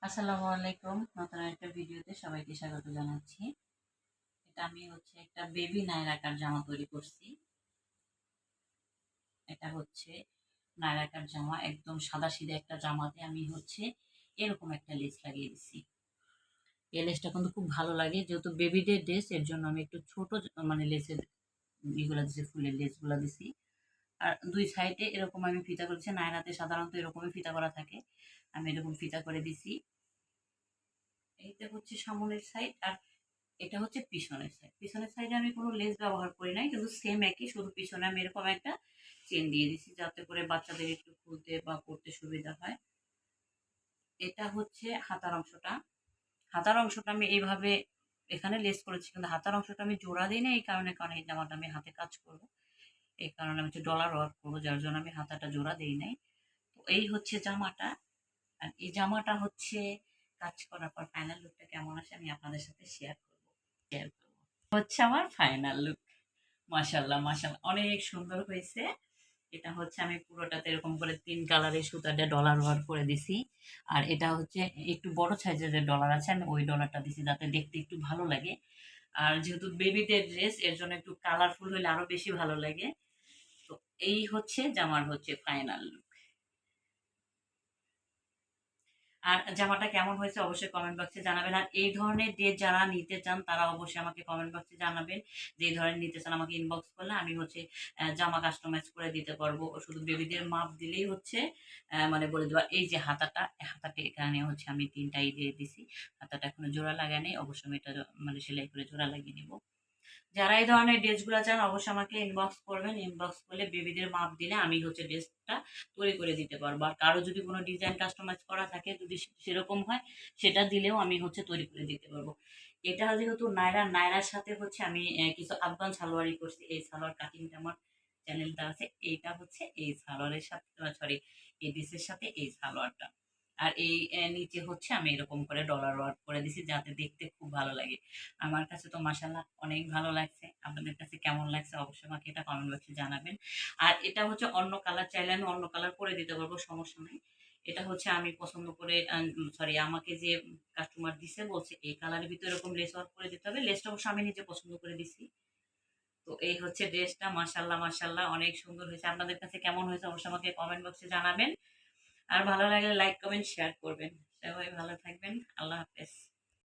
আসসালামু আলাইকুম। নতুন একটা ভিডিওতে সবাইকে স্বাগত জানাচ্ছি। এটা আমি একটা বেবি নায়রাকার জামা তৈরি করছি। এটা নায়রাকার জামা, একদম সাদাসিধা একটা জামাতে আমি এরকম একটা লেস লাগিয়ে দিছি। এই লেসটা কিন্তু খুব ভালো লাগে, যেহেতু বেবিদের ড্রেস, এর জন্য আমি একটু ছোট মানে লেসের ইগুলা দিছি, ফুলের লেসগুলা দিছি। আর দুই সাইডে এরকম আমি ফিতা করেছি। নায়রাতে সাধারণত এরকমই ফিতা করা থাকে, আমি এরকম ফিতা করে দিছি। এইটা সামনের সাইড, আর এটা পিছনের সাইড। পিছনের সাইডে আমি কোনো লেস ব্যবহার করি নাই, কিন্তু সেম একই, শুধু পিছনে আমি এরকম একটা চেন দিয়ে দিছি, যাতে করে বাচ্চাদের একটু খুলতে বা পড়তে সুবিধা হয়। এটা হাতার অংশটা। হাতার অংশটা আমি এইভাবে এখানে লেস করেছি, কিন্তু হাতার অংশটা আমি জোড়া দিই না, এই কারণে, কারণ এই জামাটা আমি হাতে কাজ করব, এই কারণে আমি ডলার ওয়ার্ক করবো, যার জন্য আমি হাতাটা জোড়া দিই নাই। তো এই জামাটা। আর এই জামাটা কাজ করার পর ফাইনাল লুকটা কেমন আসে আমি আপনাদের সাথে শেয়ার করবো। আমার ফাইনাল লুক। মাশাল্লাহ মাশাল্লাহ, অনেক সুন্দর হয়েছে। এটা আমি পুরোটাতে এরকম করে 3 কালারের সুতা দিয়ে ডলার ওয়ার্ক করে দিছি। আর এটা একটু বড় সাইজের যে ডলার আছে, আমি ওই ডলারটা দিছি যাতে দেখতে একটু ভালো লাগে। আর যেহেতু বেবিদের ড্রেস, এর জন্য একটু কালারফুল হলে আরো বেশি ভালো লাগে। তো এই জামার ফাইনাল লুক। আর জামাটা কেমন হয়েছে অবশ্যই কমেন্ট বক্সে জানাবেন। আর এই ধরনের ড্রেস যারা নিতে চান তারা অবশ্যই আমাকে কমেন্ট বক্সে জানাবেন। যে এই ধরনের নিতে চান আমাকে ইনবক্স করলে আমি জামা কাস্টমাইজ করে দিতে পারবো। শুধু বেবিদের মাপ দিলেই মানে বলে দেওয়া। এই যে হাতাটা এখানে আমি 3টাই দিয়ে দিছি। হাতাটা এখনো জোড়া লাগাই নেই, অবশ্যই আমি এটা মানে সেলাই করে জোড়া লাগিয়ে নিব। যারা এই ধরনের ড্রেসগুলো চান অবশ্যই আমাকে ইনবক্স করবেন। ইনবক্স করলে বেবিদের মাপ দিলে আমি ড্রেসটা তৈরি করে দিতে পারবো। আর কারো যদি কোনো ডিজাইন কাস্টমাইজ করা থাকে, যদি সেরকম হয়, সেটা দিলেও আমি তৈরি করে দিতে পারবো। এটা যেহেতু নায়রার সাথে আমি কিছু আফগান সালোয়ারই করছি। এই সালোয়ার কাটিংটা আমার চ্যানেলটা আছে। এইটা এই সালোয়ারের সাথে, সরি, এই ড্রেসের সাথে এই সালোয়ারটা। আর এই নিচে আমি এরকম করে ডলার ওয়ার্ক করে দিছি, যাতে দেখতে খুব ভালো লাগে। আমার কাছে তো মাশাআল্লাহ অনেক ভালো লাগছে। আপনাদের কাছে কেমন লাগছে অবশ্যই আমাকে এটা কমেন্ট বক্সে জানাবেন। আর এটা অন্য কালার চাইলে আমি অন্য কালার করে দিতে পারবো, সমস্যা নাই। এটা আমি পছন্দ করে, সরি, আমাকে যে কাস্টমার দিছে বলছে এই কালারের ভিতরে এরকম লেস ওয়ার্ক করে দিতে হবে। লেসটা অবশ্য আমি নিজে পছন্দ করে দিছি। তো এই ড্রেসটা মাশাআল্লাহ মাশাআল্লাহ অনেক সুন্দর হয়েছে। আপনাদের কাছে কেমন হয়েছে অবশ্যই আমাকে কমেন্ট বক্সে জানাবেন। আর ভালো লাগলে লাইক কমেন্ট শেয়ার করবেন। সবাই ভালো থাকবেন। আল্লাহ হাফেজ।